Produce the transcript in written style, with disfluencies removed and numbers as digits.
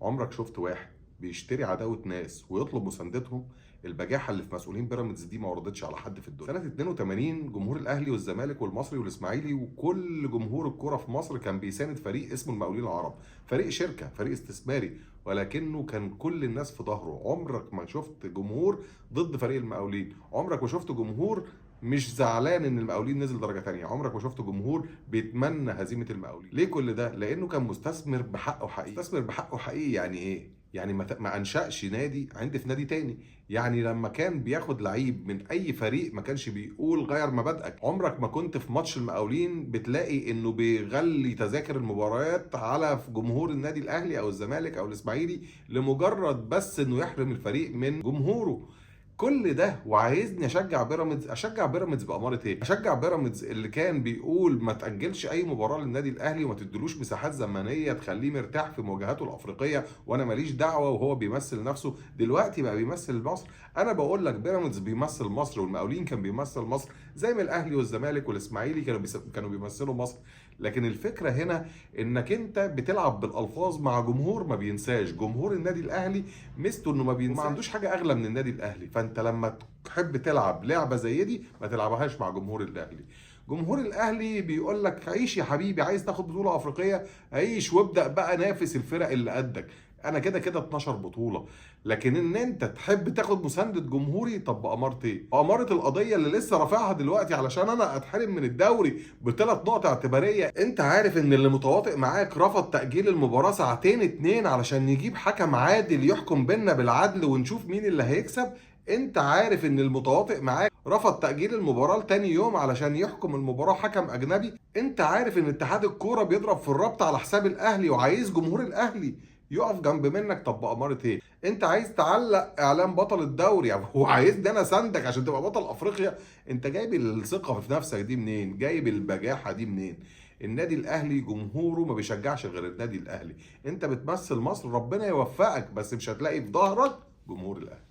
عمرك شفت واحد بيشتري عداوة ناس ويطلب مساندتهم؟ البجاحة اللي في مسؤولين بيراميدز دي ما وردتش على حد في الدنيا. سنة 82 جمهور الأهلي والزمالك والمصري والإسماعيلي وكل جمهور الكرة في مصر كان بيساند فريق اسمه المقاولين العرب، فريق شركة، فريق استثماري، ولكنه كان كل الناس في ظهره. عمرك ما شفت جمهور ضد فريق المقاولين، عمرك ما شفت جمهور مش زعلان ان المقاولين نزل درجه تانية، عمرك ما شفت جمهور بيتمنى هزيمه المقاولين. ليه كل ده؟ لانه كان مستثمر بحقه حقيقي. مستثمر بحقه حقيقي يعني ايه؟ يعني ما انشأش نادي عند في نادي تاني. يعني لما كان بياخد لعيب من اي فريق ما كانش بيقول غير مبادئك. عمرك ما كنت في ماتش المقاولين بتلاقي انه بيغلي تذاكر المباريات على جمهور النادي الاهلي او الزمالك او الاسماعيلي لمجرد بس انه يحرم الفريق من جمهوره. كل ده وعايزني اشجع بيراميدز؟ اشجع بيراميدز باماره ايه؟ اشجع بيراميدز اللي كان بيقول ما تاجلش اي مباراه للنادي الاهلي وما تدلوش مساحات زمنيه تخليه مرتاح في مواجهاته الافريقيه وانا ماليش دعوه، وهو بيمثل نفسه دلوقتي بقى بيمثل مصر. انا بقول لك بيراميدز بيمثل مصر، والمقاولين كان بيمثل مصر زي ما الاهلي والزمالك والاسماعيلي كانوا بيمثلوا مصر. لكن الفكره هنا انك انت بتلعب بالالفاظ مع جمهور ما بينساش. جمهور النادي الاهلي ميزته انه ما بينساش، وما عندوش حاجه اغلى من النادي الاهلي. فانت لما تحب تلعب لعبه زي دي ما تلعبهاش مع جمهور الاهلي. جمهور الاهلي بيقول لك عيش يا حبيبي، عايز تاخد بطوله افريقيه عيش وابدا بقى نافس الفرق اللي قدك. انا كده كده 12 بطوله. لكن ان انت تحب تاخد مسانده جمهوري، طب باماره ايه؟ اماره القضيه اللي لسه رافعها دلوقتي علشان انا اتحرم من الدوري بثلاث نقط اعتباريه. انت عارف ان اللي متواطئ معاك رفض تاجيل المباراه ساعتين اتنين علشان نجيب حكم عادل يحكم بينا بالعدل ونشوف مين اللي هيكسب. انت عارف ان المتواطئ معاك رفض تأجيل المباراة لتاني يوم علشان يحكم المباراة حكم أجنبي. انت عارف ان اتحاد الكورة بيضرب في الرابطة على حساب الأهلي وعايز جمهور الأهلي يقف جنب منك. طب بأمارة ايه؟ انت عايز تعلق اعلام بطل الدوري وعايزني انا ساندك عشان تبقى بطل افريقيا؟ انت جايب الثقة في نفسك دي منين؟ جايب البجاحة دي منين؟ النادي الاهلي جمهوره ما بيشجعش غير النادي الاهلي. انت بتمثل مصر، ربنا يوفقك، بس مش هتلاقي في ظهرك جمهور الاهلي.